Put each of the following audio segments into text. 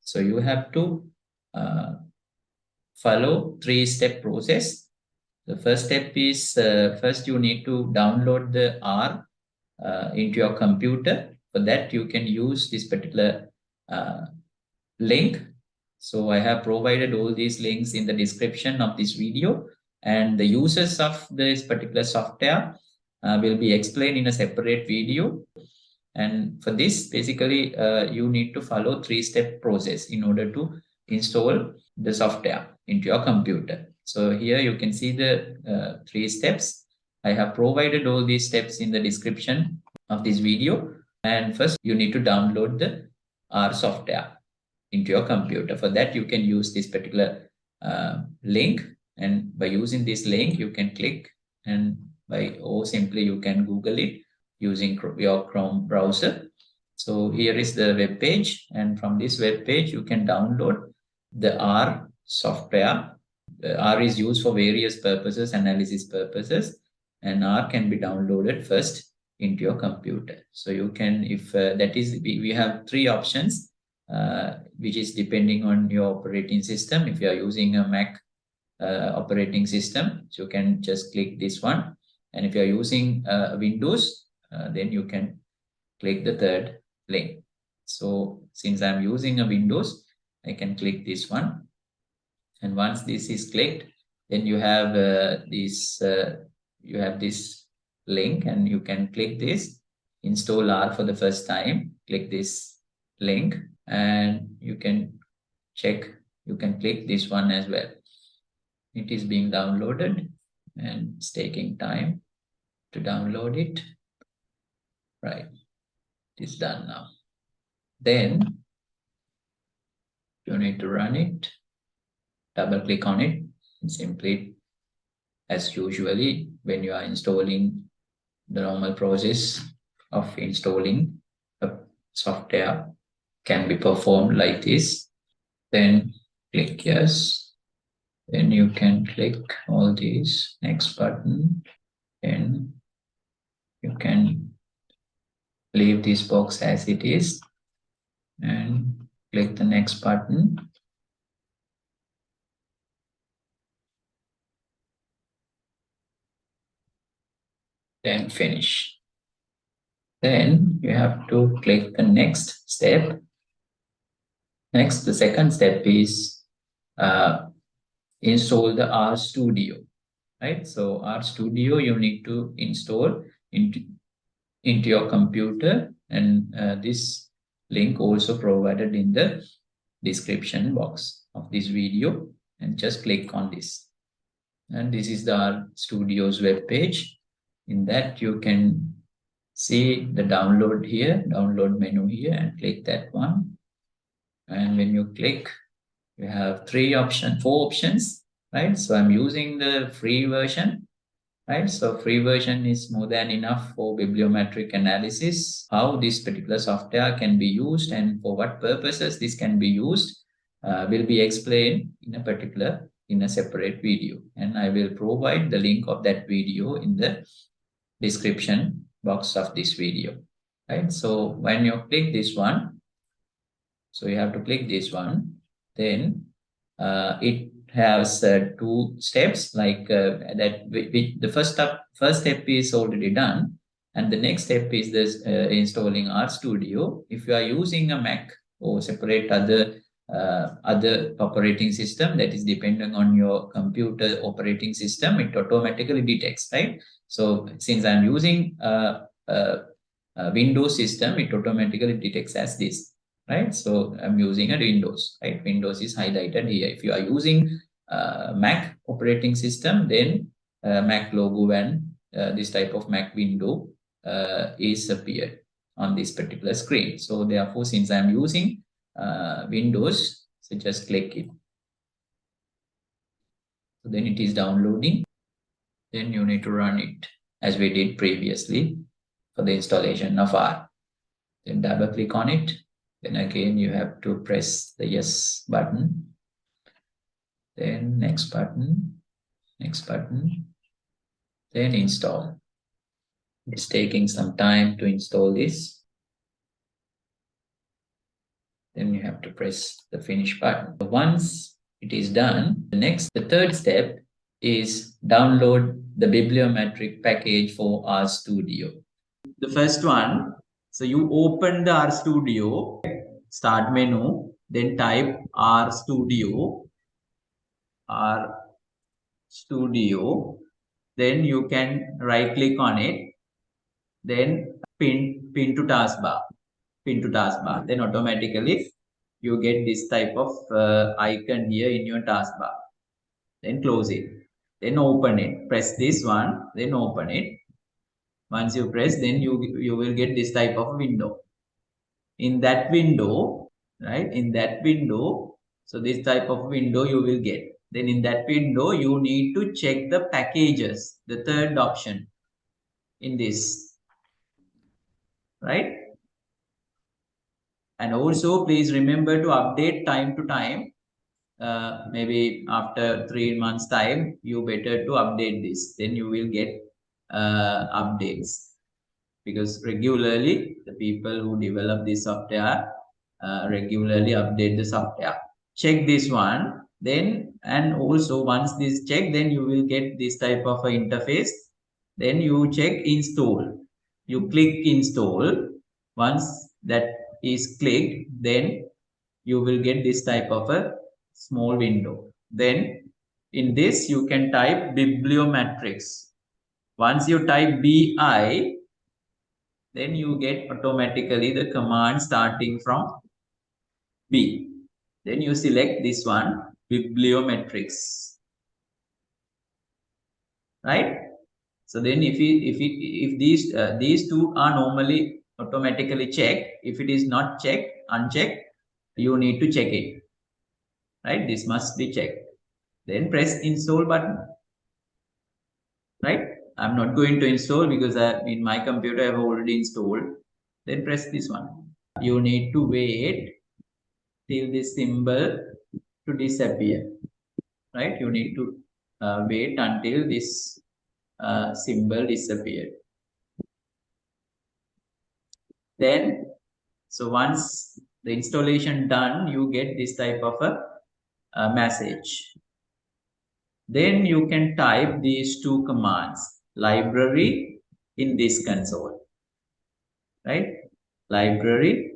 So you have to follow 3-step process. The first step is first you need to download the R into your computer. For that, you can use this particular link. So I have provided all these links in the description of this video, and the uses of this particular software will be explained in a separate video. And for this, basically, you need to follow 3-step process in order to install the software into your computer. So here you can see the 3 steps. I have provided all these steps in the description of this video. And first, you need to download the R software into your computer. For that, you can use this particular link. And by using this link, you can click or simply you can Google it using your Chrome browser. So here is the web page, and from this web page you can download the R software. R is used for various purposes, analysis purposes, and R can be downloaded first into your computer. So you can, if that is, we have 3 options, which is depending on your operating system. If you are using a Mac operating system, so you can just click this one. And if you are using Windows, then you can click the 3rd link. So since I'm using a Windows, I can click this one. And once this is clicked, then you have this link, and you can click this Install R for the first time. Click this link, and you can check. You can click this one as well. It is being downloaded, and it's taking time to download it. Right, it's done now. Then you need to run it. Double click on it, and simply, as usually, when you are installing, the normal process of installing a software can be performed like this. Then click yes. Then you can click all these, next button. Then you can leave this box as it is and click the next button. Then finish. Then you have to click the next step. Next, the second step is install the R Studio, right? So R Studio you need to install into your computer, and this link also provided in the description box of this video, and just click on this. And this is the R Studio's web page. In that you can see the download here, download menu here, and click that one. And when you click, you have 4 options, right? So I'm using the free version, right? So free version is more than enough for bibliometric analysis. How this particular software can be used and for what purposes this can be used will be explained in a separate video. And I will provide the link of that video in the description box of this video, right? So when you click this one, so you have to click this one, then it has 2 steps like that. The first step is already done, and the next step is this installing R Studio. If you are using a Mac or separate other operating system that is depending on your computer operating system, it automatically detects, right? So since I'm using a Windows system, it automatically detects as this, right? So I'm using a Windows, right? Windows is highlighted here. If you are using Mac operating system, then Mac logo and this type of Mac window is appeared on this particular screen. So therefore, since I'm using Windows, so just click it. So then it is downloading. Then you need to run it as we did previously for the installation of R. Then double click on it. Then again, you have to press the yes button. Then next button, then install. It's taking some time to install this. then you have to press the finish button. Once it is done, the third step is download the bibliometric package for RStudio. The first one, so you open the RStudio, start menu, then type RStudio, then you can right click on it, then pin to taskbar, then automatically you get this type of icon here in your taskbar. Then close it, then open it, press this one, then open it. Once you press, then you will get this type of window. In that window, right, so this type of window you will get. Then in that window you need to check the packages, the third option in this, right? And also please remember to update time to time. Maybe after 3 months time, you better to update this, then you will get updates, because regularly the people who develop this software regularly update the software. Check this one, then, and also once this check, then you will get this type of a interface. Then you check install, you click install. Once that is clicked, then you will get this type of a small window. Then in this you can type bibliometrics. Once you type BI, then you get automatically the command starting from B. Then you select this one, bibliometrics, right? So then if these two are normally automatically checked, if it is not checked, unchecked, you need to check it, right? This must be checked. Then press install button, right? I'm not going to install because in my computer I have already installed. Then press this one. You need to wait till this symbol to disappear, right? You need to wait until this symbol disappeared. Then, so once the installation done, you get this type of a message. Then you can type these two commands, library in this console, right? Library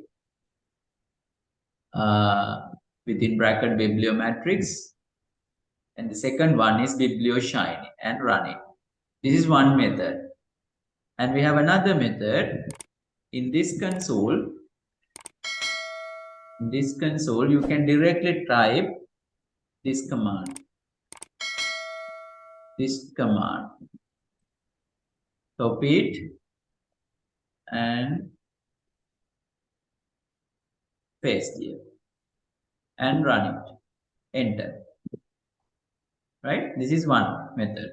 within bracket bibliometrics, and the second one is biblioshiny, and run it. This is one method. And we have another method. In this console, you can directly type this command. Copy it and paste here and run it. Enter. Right? This is one method.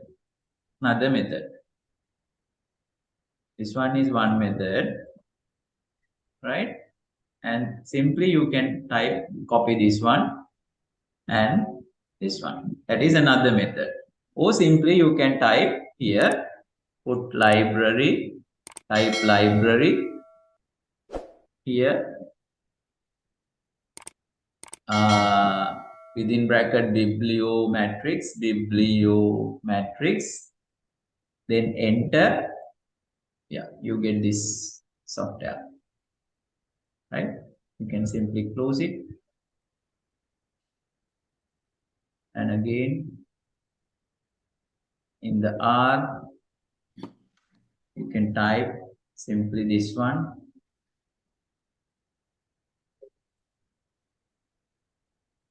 Another method. This one is one method. Right? And simply you can copy this one and this one. That is another method. Or simply you can type here, put library, type library here, within bracket bibliometrics, then enter. Yeah, you get this software, right? You can simply close it, and again in the R you can type simply this one.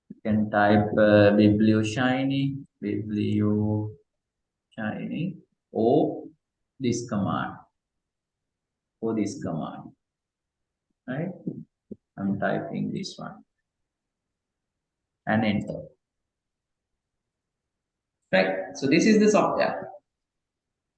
You can type biblioshiny, or this command, right? I'm typing this one and enter. Right, so this is the software.